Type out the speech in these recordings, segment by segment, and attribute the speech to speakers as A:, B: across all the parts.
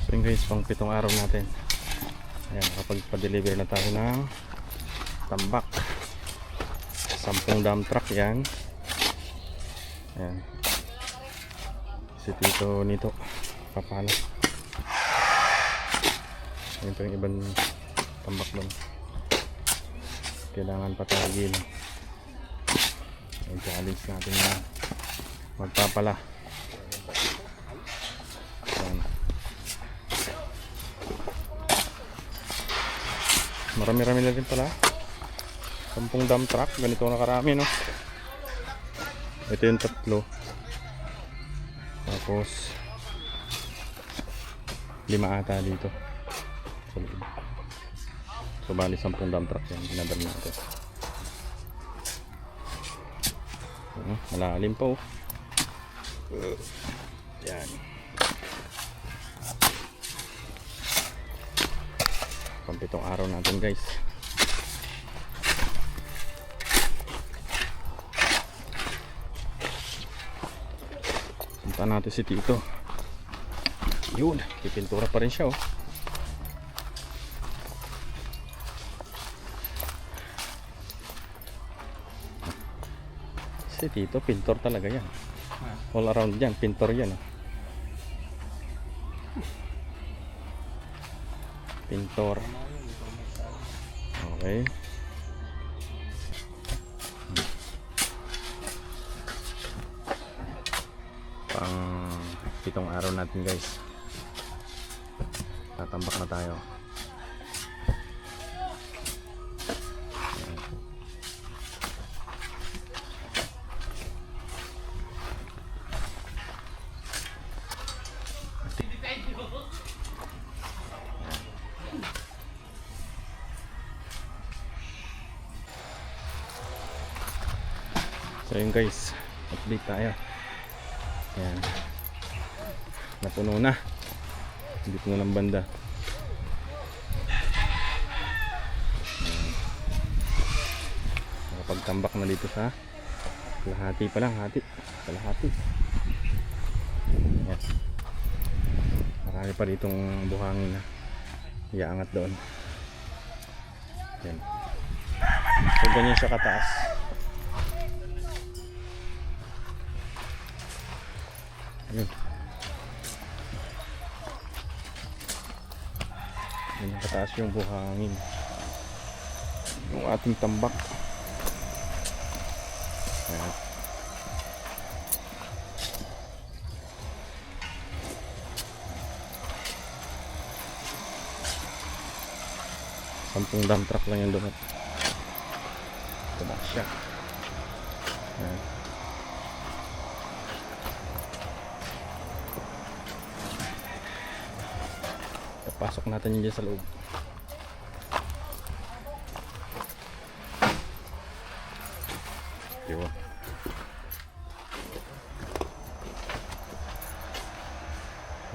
A: So yun guys, pang 7 araw natin. Ayan, nakapagpa-deliver na tayo ng tambak. 10 dump truck yan. Ayan. Si Tito nito papala. Ayan pa yung ibang tambak doon. Kailangan patagin. Ayan, challenge natin na magpapala. Ayan. Marami-rami na rin pala. 10 dump truck, ganito na karami, no? Ito yung 3. Tapos 5 ata dito. So bali 10 dump truck yan, dinadala natin. Malalim pa, oh. Yan. Pang 7 araw natin guys. Punta natin si Tito. Yun, pipintura pa rin siya, oh. Si Tito, pintor talaga yan. All around yan, pintor yan, oh. Pintor. Okay. Pang 7 araw natin guys. Tatambak na tayo. So yun guys, update tayo. Ayan, napuno na dito na lang banda. Ayan. Nakapagtambak na dito sa kalahati pa lang, kalahati. Ayan. Marami pa ditong buhangin na iaangat doon. Ayan. So ganyan siya kataas. Ayan. Ayan, kataas yung buhangin. Yung ating tambak. Ayan. Sampung dump truck lang yung doon. Kataas siya. Ayan. Pasok natin yun dyan sa loob. Yun.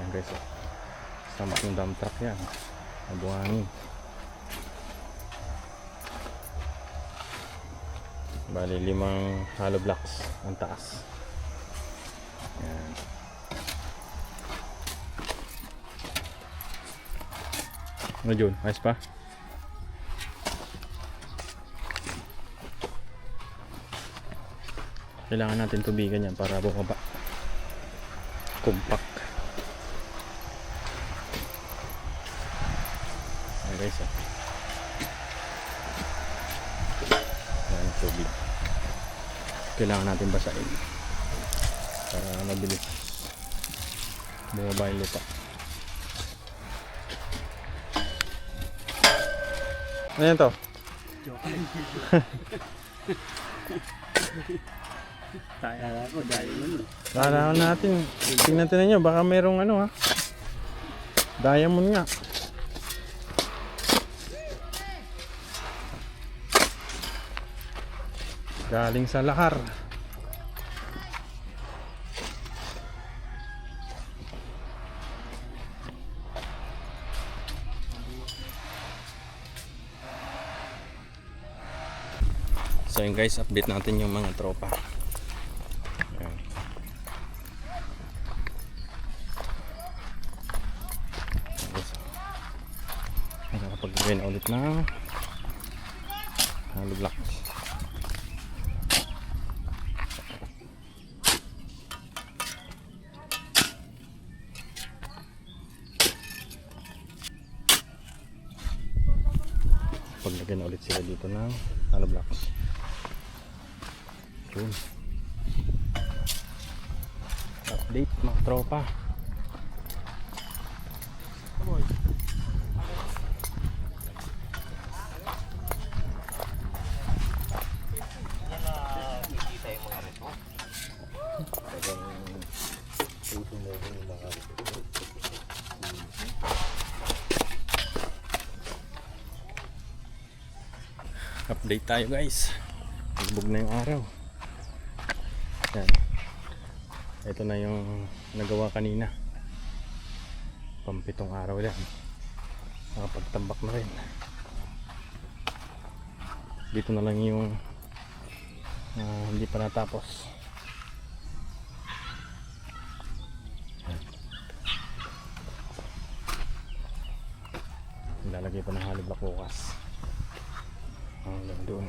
A: Ayan guys, oh. Sama yung dump truck yan. Mabuhangin. Bali 5 hollow blocks ang taas. Ayan. Ano yun? Ayos pa? Kailangan natin tubigan yan para bumaba. Compact. Ayan guys, oh. Ayan yung tubig. Kailangan natin basahin para mabilis bumaba yung lupa. Ano yan to?
B: Kaya ko dahil yun.
A: Kailangan natin. Tingnan nyo, baka merong ano, ha. Diamond nga. Galing sa lahar. So yun guys, update natin yung mga tropa. Ayan. Paglagay na ulit ng hollow blocks. Paglagay na ulit sila dito ng hollow blocks. Yun. Update mga tropa. Update tayo guys. Lubog na yung araw. Yan. Ito na yung nagawa kanina. Pampitong araw yan. Nakapagtambak na rin. Dito na lang yung hindi pa natapos. Ilalagay pa ng hollow block bukas. Hanggang doon.